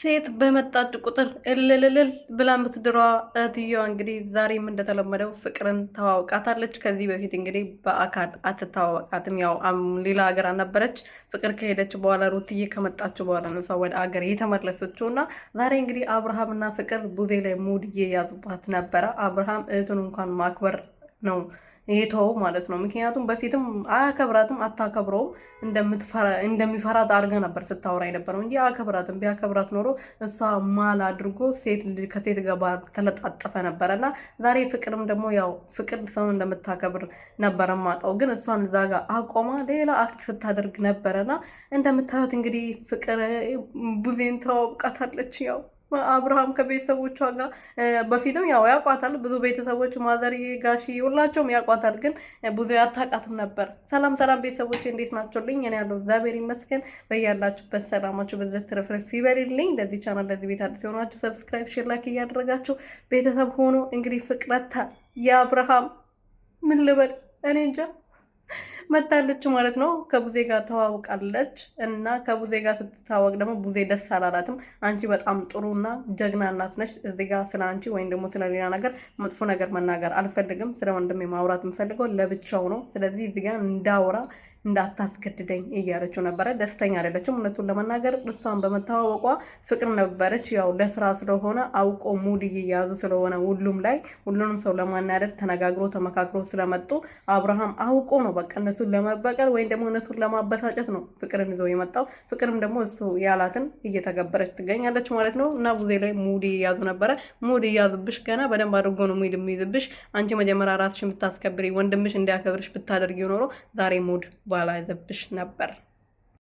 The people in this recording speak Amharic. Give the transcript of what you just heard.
ሴት በመጣች ቁጥር እልልልል ብላ የምትድሯ እህትየዋ እንግዲህ ዛሬም እንደተለመደው ፍቅርን ተዋውቃታለች። ከዚህ በፊት እንግዲህ በአካል አትተዋወቃትም። ያው ሌላ ሀገር አልነበረች። ፍቅር ከሄደች በኋላ ሩትዬ ከመጣች በኋላ ነው ሰው ወደ ሀገር የተመለሰችው እና ዛሬ እንግዲህ አብርሃምና ፍቅር ቡዜ ላይ ሙድ እየያዙባት ነበረ። አብርሃም እህቱን እንኳን ማክበር ነው ይተው ማለት ነው። ምክንያቱም በፊትም አያከብራትም፣ አታከብረውም። እንደሚፈራት አድርገ ነበር ስታወራ የነበረው እንጂ አያከብራትም። ቢያከብራት ኖሮ እሷ ማል አድርጎ ከሴት ጋር ተለጣጠፈ ነበረ እና ዛሬ ፍቅርም ደግሞ ያው ፍቅር ሰውን እንደምታከብር ነበረ ማውቀው፣ ግን እሷን እዛ ጋር አቆማ ሌላ አክት ስታደርግ ነበረና እንደምታዩት እንግዲህ ፍቅር ቡዜን ተዋውቃታለች ያው አብርሃም ከቤተሰቦቿ ጋር በፊትም ያው ያቋታል። ብዙ ቤተሰቦች ማዘር፣ ጋሺ ሁላቸውም ያቋታል፣ ግን ብዙ ያታቃትም ነበር። ሰላም ሰላም ቤተሰቦች እንዴት ናቸውልኝ? እኔ ያለው እግዚአብሔር ይመስገን። በያላችሁበት ሰላማችሁ በዘት ትረፍረፍ ይበልልኝ። ለዚህ ቻናል ለዚህ ቤት አዲስ የሆናችሁ ሰብስክራይብ፣ ሼር፣ ላይክ እያደረጋችሁ ቤተሰብ ሆኖ እንግዲህ ፍቅረታ የአብርሃም ምን ልበል እኔ እንጃ መታለች ማለት ነው። ከቡዜ ጋር ተዋውቃለች እና ከቡዜ ጋር ስትታወቅ ደግሞ ቡዜ ደስ አላላትም። አንቺ በጣም ጥሩና ጀግና እናት ነች። እዚህ ጋር ስለ አንቺ ወይም ደግሞ ስለሌላ ነገር መጥፎ ነገር መናገር አልፈልግም። ስለ ወንድሜ ማውራት የምፈልገው ለብቻው ነው። ስለዚህ እዚህ ጋር እንዳውራ እንዳታስገድደኝ እያለችው ነበረ። ደስተኛ አይደለችም እውነቱን ለመናገር። እሷን በመተዋወቋ ፍቅር ነበረች። ያው ለስራ ስለሆነ አውቆ ሙድ እየያዙ ስለሆነ ሁሉንም ሰው ለማናደድ ተነጋግሮ ተመካክሮ ስለመጡ አብርሃም አውቆ ነው በቃ እነሱን ለመበቀል ወይም ደግሞ እነሱን ለማበሳጨት ነው ፍቅርን ይዘው የመጣው። ፍቅርም ደግሞ እሱ ያላትን እየተገበረች ትገኛለች ማለት ነው። እና ቡዜ ላይ ሙድ እየያዙ ነበረ። ሙድ እያዙብሽ ገና በደንብ አድርጎ ነው ሙድ የሚይዝብሽ። አንቺ መጀመሪያ ራስሽ የምታስከብሪ ወንድምሽ እንዲያከብርሽ ብታደርጊው ኖሮ ዛሬ ሙድ ባላይዘብሽ ነበር።